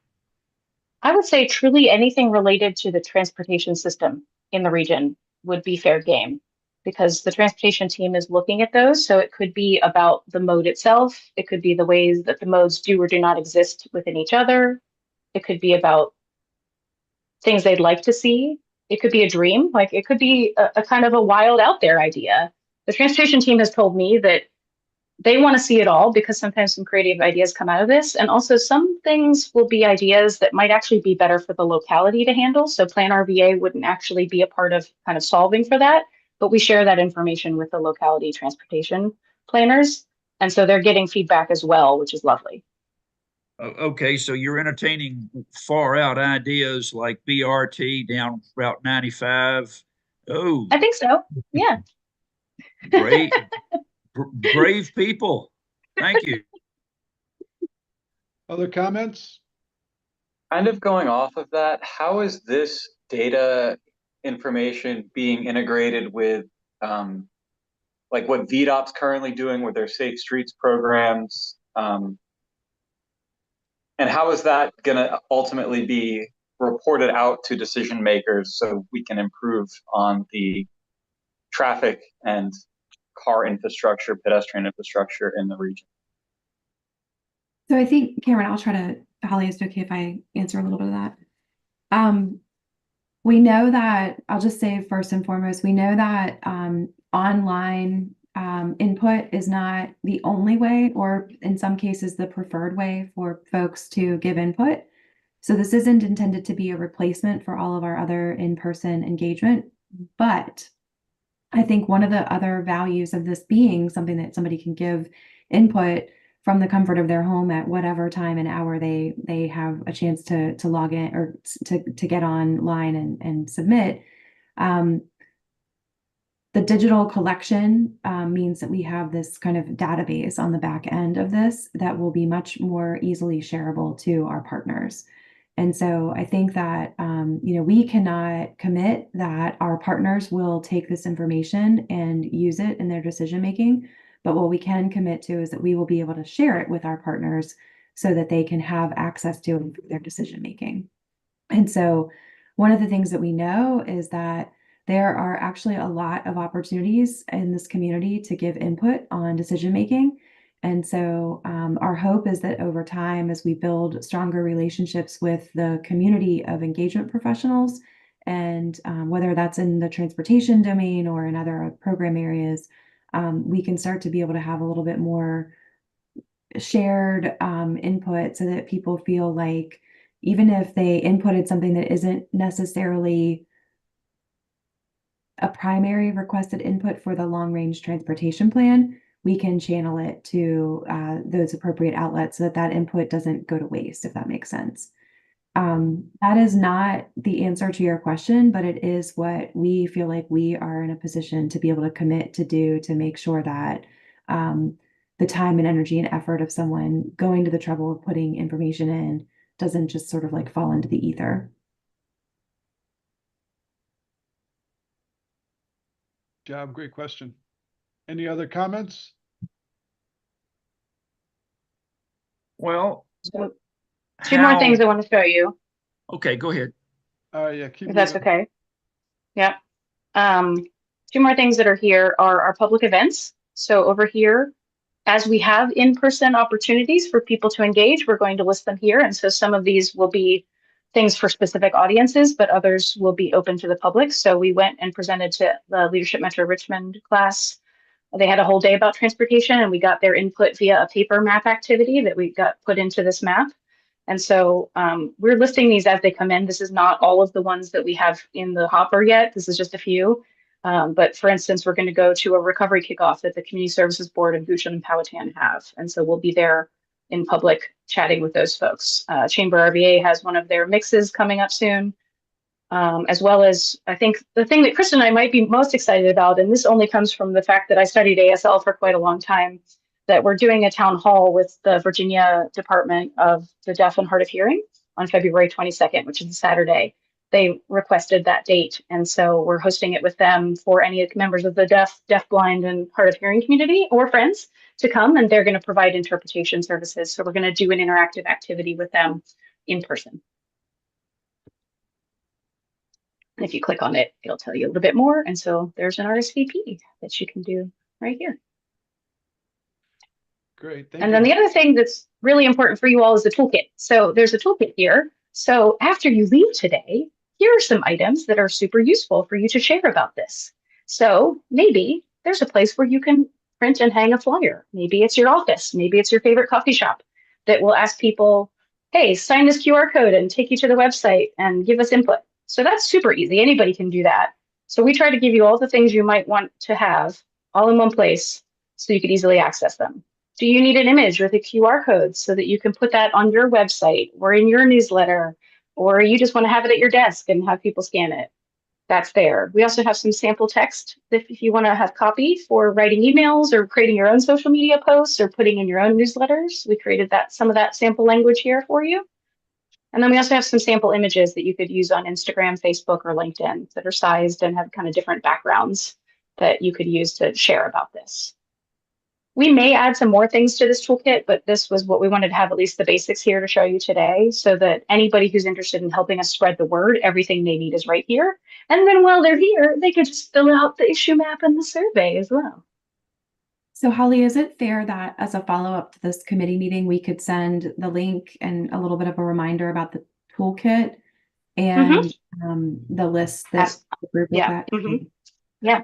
I would say truly anything related to the transportation system in the region would be fair game, because the transportation team is looking at those. So it could be about the mode itself. It could be the ways that the modes do or do not exist within each other. It could be about things they'd like to see. It could be a dream. Like it could be a kind of a wild out there idea. The transportation team has told me that they want to see it all, because sometimes some creative ideas come out of this. And also some things will be ideas that might actually be better for the locality to handle. So PlanRVA wouldn't actually be a part of kind of solving for that, but we share that information with the locality transportation planners. And so they're getting feedback as well, which is lovely. Okay, so you're entertaining far out ideas like BRT down Route 95. Oh, I think so. Yeah. Great. Brave people. Thank you. Other comments? Kind of going off of that, how is this data information being integrated with like what VDOT's currently doing with their Safe Streets programs? And how is that going to ultimately be reported out to decision makers so we can improve on the traffic and car infrastructure, pedestrian infrastructure in the region? So I think, Cameron, I'll try to, Holly, is it okay if I answer a little bit of that? We know that, I'll just say first and foremost, we know that online input is not the only way, or in some cases, the preferred way for folks to give input. So this isn't intended to be a replacement for all of our other in-person engagement, but I think one of the other values of this being something that somebody can give input from the comfort of their home at whatever time and hour they have a chance to log in or to get online and submit. The digital collection means that we have this kind of database on the back end of this that will be much more easily shareable to our partners. And so I think that, we cannot commit that our partners will take this information and use it in their decision making. But what we can commit to is that we will be able to share it with our partners so that they can have access to their decision making. And so one of the things that we know is that there are actually a lot of opportunities in this community to give input on decision making. And so our hope is that over time, as we build stronger relationships with the community of engagement professionals, and whether that's in the transportation domain or in other program areas, we can start to be able to have a little bit more shared input so that people feel like even if they inputted something that isn't necessarily a primary requested input for the long range transportation plan, we can channel it to those appropriate outlets so that that input doesn't go to waste, if that makes sense. That is not the answer to your question, but it is what we feel like we are in a position to be able to commit to do to make sure that the time and energy and effort of someone going to the trouble of putting information in doesn't just sort of like fall into the ether. Job, great question. Any other comments? Well, So, two more things I want to show you, Okay, go ahead. Yeah, keep if that's moving. okay. Yeah. Two more things that are here are our public events. So over here, as we have in-person opportunities for people to engage, we're going to list them here. And so some of these will be things for specific audiences, but others will be open to the public. So we went and presented to the Leadership Metro Richmond class. They had a whole day about transportation, and we got their input via a paper map activity that we got put into this map. And so we're listing these as they come in. This is not all of the ones that we have in the hopper yet. This is just a few. But for instance, we're going to go to a recovery kickoff that the Community Services Board of Gusham and Powhatan have. And so we'll be there in public chatting with those folks. Chamber RVA has one of their mixes coming up soon. As well as, I think the thing that Chris and I might be most excited about, and this only comes from the fact that I studied ASL for quite a long time, that we're doing a town hall with the Virginia Department of the Deaf and Hard of Hearing on February 22nd, which is a Saturday. They requested that date, and so we're hosting it with them for any members of the deaf, blind, and hard of hearing community or friends to come, and they're going to provide interpretation services. So we're going to do an interactive activity with them in person. And if you click on it, it'll tell you a little bit more. And so there's an RSVP that you can do right here. Great. Thank And you. then the other thing that's really important for you all is the toolkit. So there's a toolkit here. So after you leave today, here are some items that are super useful for you to share about this. So maybe there's a place where you can print and hang a flyer. Maybe it's your office. Maybe it's your favorite coffee shop that will ask people, hey, sign this QR code and take you to the website and give us input. So that's super easy. Anybody can do that. So we try to give you all the things you might want to have all in one place so you could easily access them. Do you need an image with a QR code so that you can put that on your website or in your newsletter, or you just want to have it at your desk and have people scan it? That's there. We also have some sample text if you want to have copy for writing emails or creating your own social media posts or putting in your own newsletters. We created some of that sample language here for you. And then we also have some sample images that you could use on Instagram, Facebook, or LinkedIn that are sized and have kind of different backgrounds that you could use to share about this. We may add some more things to this toolkit, but this was what we wanted to have at least the basics here to show you today so that anybody who's interested in helping us spread the word, everything they need is right here. And then while they're here, they could just fill out the issue map and the survey as well. So Holly, is it fair that as a follow-up to this committee meeting, we could send the link and a little bit of a reminder about the toolkit and the list that the group looked at? Yeah.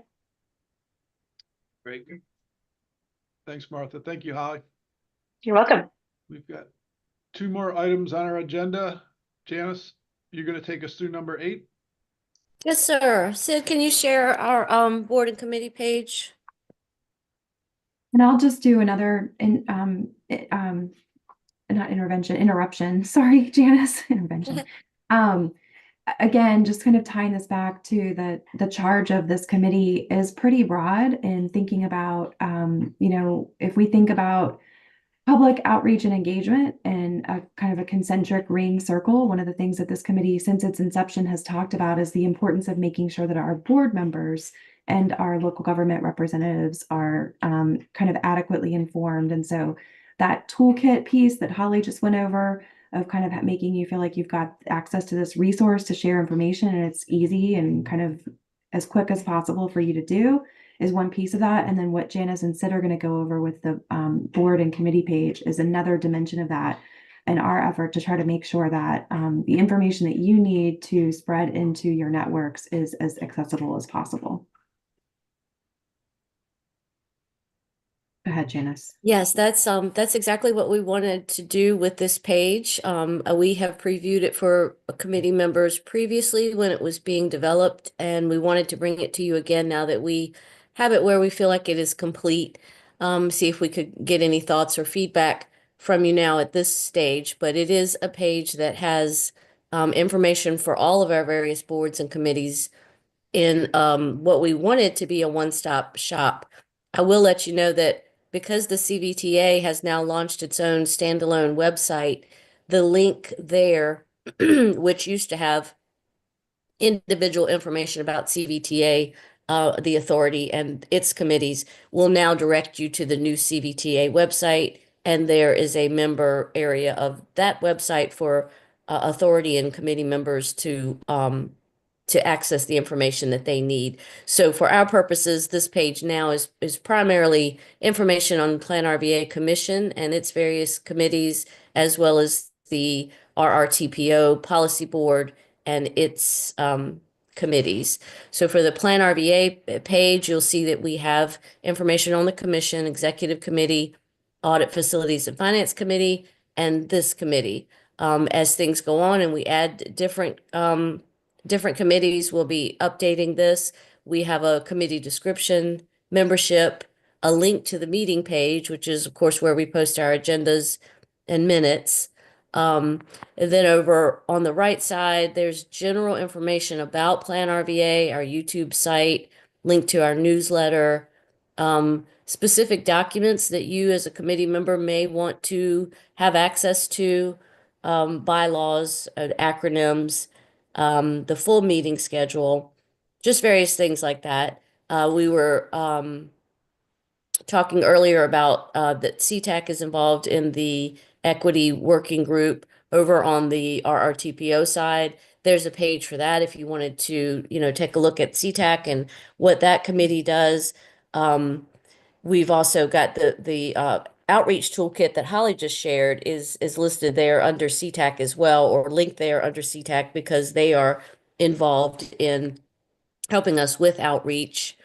Great. Thanks, Martha. Thank you, Holly. You're welcome. We've got 2 more items on our agenda. Janice, you're going to take us through number 8? Yes, sir. Sid, can you share our board and committee page? And I'll just do another not interruption. Sorry, Janice, intervention. Again, just kind of tying this back to the charge of this committee is pretty broad in thinking about, if we think about public outreach and engagement in a kind of a concentric ring circle. One of the things that this committee, since its inception, has talked about is the importance of making sure that our board members and our local government representatives are kind of adequately informed. And so that toolkit piece that Holly just went over of kind of making you feel like you've got access to this resource to share information and it's easy and kind of as quick as possible for you to do is one piece of that. And then what Janice and Sid are going to go over with the board and committee page is another dimension of that. And our effort to try to make sure that the information that you need to spread into your networks is as accessible as possible. Go ahead, Janice. Yes, that's exactly what we wanted to do with this page. We have previewed it for committee members previously when it was being developed, and we wanted to bring it to you again now that we have it where we feel like it is complete. See if we could get any thoughts or feedback from you now at this stage. But it is a page that has information for all of our various boards and committees in what we wanted to be a one-stop shop. I will let you know that because the CVTA has now launched its own standalone website, the link there, which used to have individual information about CVTA, the authority and its committees, will now direct you to the new CVTA website. And there is a member area of that website for authority and committee members to access the information that they need. So for our purposes, this page now is primarily information on PlanRVA Commission and its various committees, as well as the RRTPO Policy Board and its committees. So for the PlanRVA page, you'll see that we have information on the Commission, Executive Committee, Audit Facilities and Finance Committee, and this committee. As things go on and we add different committees, will be updating this. We have a committee description, membership, a link to the meeting page, which is, of course, where we post our agendas and minutes. And then over on the right side, there's general information about PlanRVA, our YouTube site, link to our newsletter, specific documents that you as a committee member may want to have access to, bylaws, acronyms, the full meeting schedule, just various things like that. We were talking earlier about that CTAC is involved in the equity working group over on the RRTPO side. There's a page for that if you wanted to, take a look at CTAC and what that committee does. We've also got the outreach toolkit that Holly just shared is listed there under CTAC as well, or linked there under CTAC because they are involved in helping us with outreach.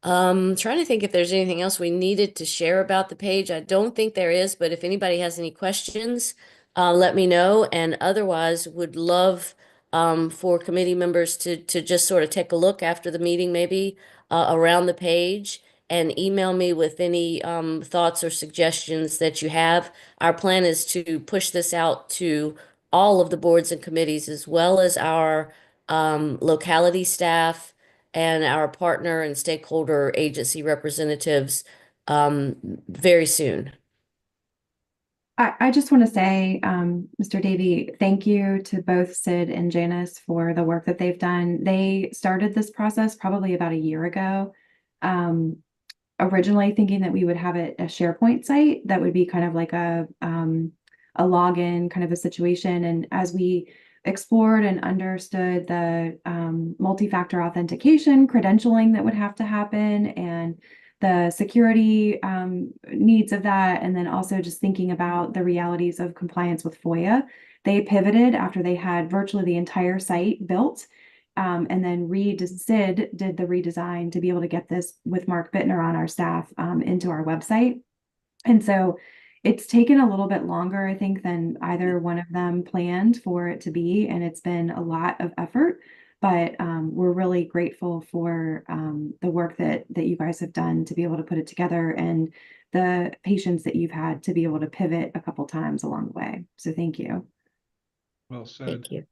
Trying to think if there's anything else we needed to share about the page. I don't think there is, but if anybody has any questions, let me know. And otherwise, would love for committee members to just sort of take a look after the meeting, maybe around the page, and email me with any thoughts or suggestions that you have. Our plan is to push this out to all of the boards and committees, as well as our locality staff and our partner and stakeholder agency representatives very soon. I just want to say, Mr. Davey, thank you to both Sid and Janice for the work that they've done. They started this process probably about a year ago, originally thinking that we would have a SharePoint site that would be kind of like a login kind of a situation. And as we explored and understood the multi-factor authentication, credentialing that would have to happen, and the security needs of that, and then also just thinking about the realities of compliance with FOIA, they pivoted after they had virtually the entire site built. And then Sid did the redesign to be able to get this with Mark Bittner on our staff into our website. And so it's taken a little bit longer, I think, than either one of them planned for it to be. And it's been a lot of effort, but we're really grateful for the work that you guys have done to be able to put it together, and the patience that you've had to be able to pivot a couple times along the way. So thank you. Well said. Thank you.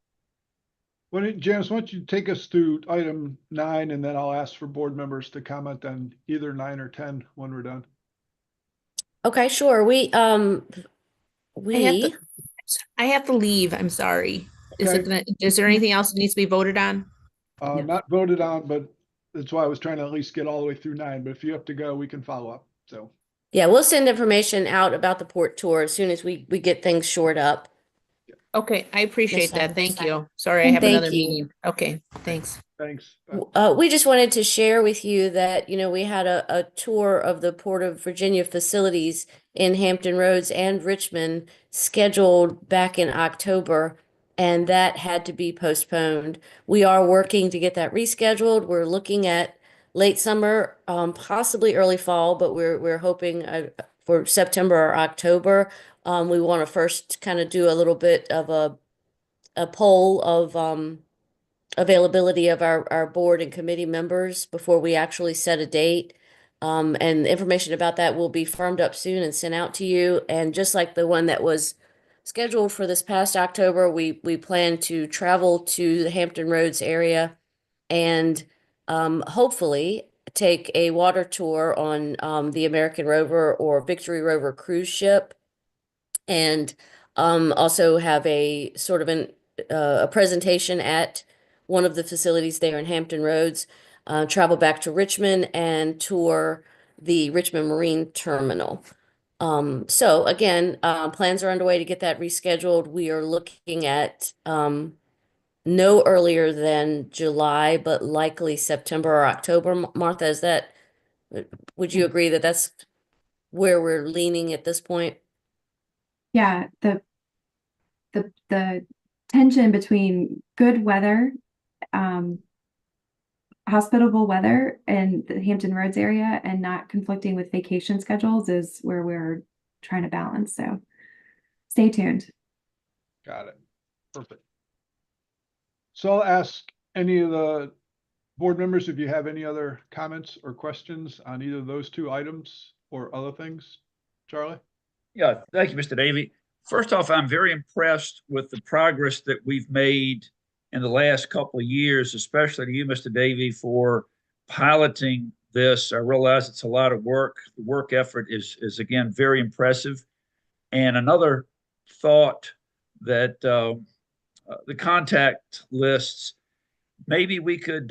Janice, why don't you take us through item 9, and then I'll ask for board members to comment on either 9 or 10 when we're done. Okay, sure. I have to leave. I'm sorry. Okay. Is there anything else that needs to be voted on? Not voted on, but that's why I was trying to at least get all the way through 9. But if you have to go, we can follow up. So, Yeah, we'll send information out about the port tour as soon as we get things shored up. Okay, I appreciate Yes, that. Thank you. Sorry, I have Thank another you. meeting. Okay, thanks. thanks. We just wanted to share with you that, we had a tour of the Port of Virginia facilities in Hampton Roads and Richmond scheduled back in October, and that had to be postponed. We are working to get that rescheduled. We're looking at late summer, possibly early fall, but we're hoping for September or October. We want to first kind of do a little bit of a poll of availability of our board and committee members before we actually set a date. And information about that will be firmed up soon and sent out to you. And just like the one that was scheduled for this past October, we plan to travel to the Hampton Roads area and hopefully take a water tour on the American Rover or Victory Rover cruise ship, and also have a sort of a presentation at one of the facilities there in Hampton Roads, travel back to Richmond and tour the Richmond Marine Terminal. So again, plans are underway to get that rescheduled. We are looking at no earlier than July, but likely September or October. Martha, would you agree that that's where we're leaning at this point? Yeah, the tension between good weather, hospitable weather in the Hampton Roads area and not conflicting with vacation schedules is where we're trying to balance. So stay tuned. Got it. Perfect. So I'll ask any of the board members if you have any other comments or questions on either of those 2 items or other things. Charlie? Yeah, thank you, Mr. Davey. First off, I'm very impressed with the progress that we've made in the last couple of years, especially to you, Mr. Davey, for piloting this. I realize it's a lot of work. The work effort is again, very impressive. And another thought that the contact lists, maybe we could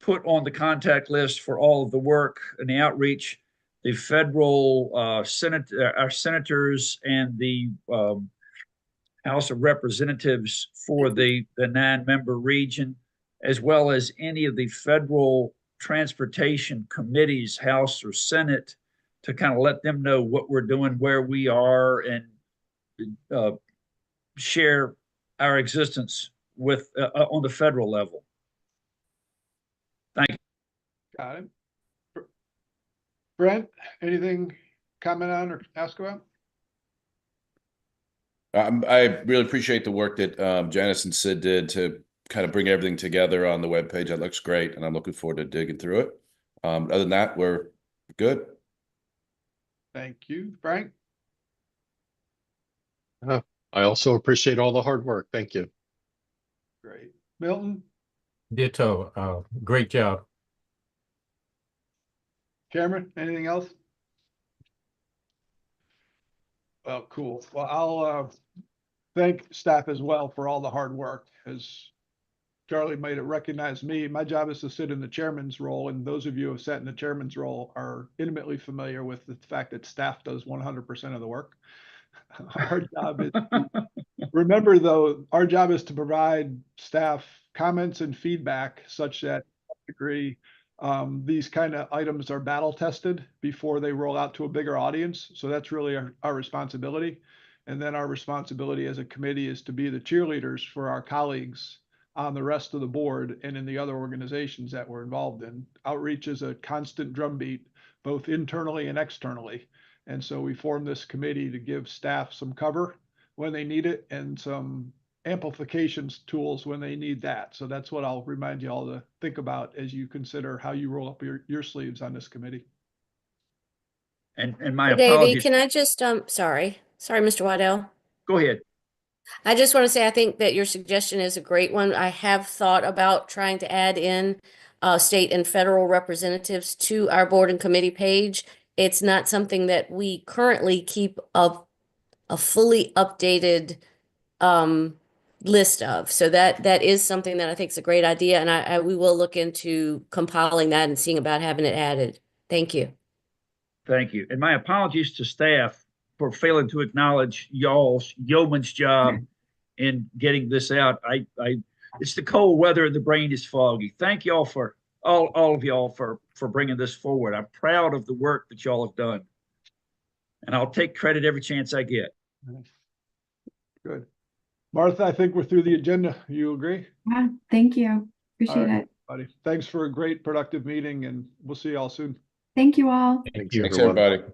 put on the contact list for all of the work and the outreach, the federal our senators and the House of Representatives for the 9-member region, as well as any of the federal transportation committees, House or Senate, to kind of let them know what we're doing, where we are, and share our existence with on the federal level. Thank you. Got it. Brent, anything comment on or ask about? I really appreciate the work that Janice and Sid did to kind of bring everything together on the webpage. That looks great, and I'm looking forward to digging through it. Other than that, we're good. Thank you. Frank? I also appreciate all the hard work. Thank you. Great. Milton? Ditto. Great job. Cameron, anything else? Well, cool. Well, I'll thank staff as well for all the hard work. As Charlie might have recognized me, my job is to sit in the chairman's role, and those of you who have sat in the chairman's role are intimately familiar with the fact that staff does 100% of the work. Our job is remember, though, our job is to provide staff comments and feedback such that to some degree these kind of items are battle tested before they roll out to a bigger audience. So that's really our responsibility. And then our responsibility as a committee is to be the cheerleaders for our colleagues on the rest of the board and in the other organizations that we're involved in. Outreach is a constant drumbeat, both internally and externally. And so we formed this committee to give staff some cover when they need it and some amplifications tools when they need that. So that's what I'll remind you all to think about as you consider how you roll up your sleeves on this committee. And my Davey, apologies. can I just sorry, Mr. Waddell. Go ahead. I just want to say I think that your suggestion is a great one. I have thought about trying to add in state and federal representatives to our board and committee page. it's not something that we currently keep a fully updated list of. So that is something that I think is a great idea, and I we will look into compiling that and seeing about having it added. Thank you. Thank you. And my apologies to staff for failing to acknowledge y'all's yeoman's job in getting this out. It's the cold weather and the brain is foggy. Thank y'all for all of y'all for bringing this forward. I'm proud of the work that y'all have done. And I'll take credit every chance I get. Good. Martha, I think we're through the agenda. You agree? Yeah, thank you. Appreciate right, it. Buddy. Thanks for a great productive meeting, and we'll see y'all soon. Thank you all. Thank you, Thanks, everyone. everybody.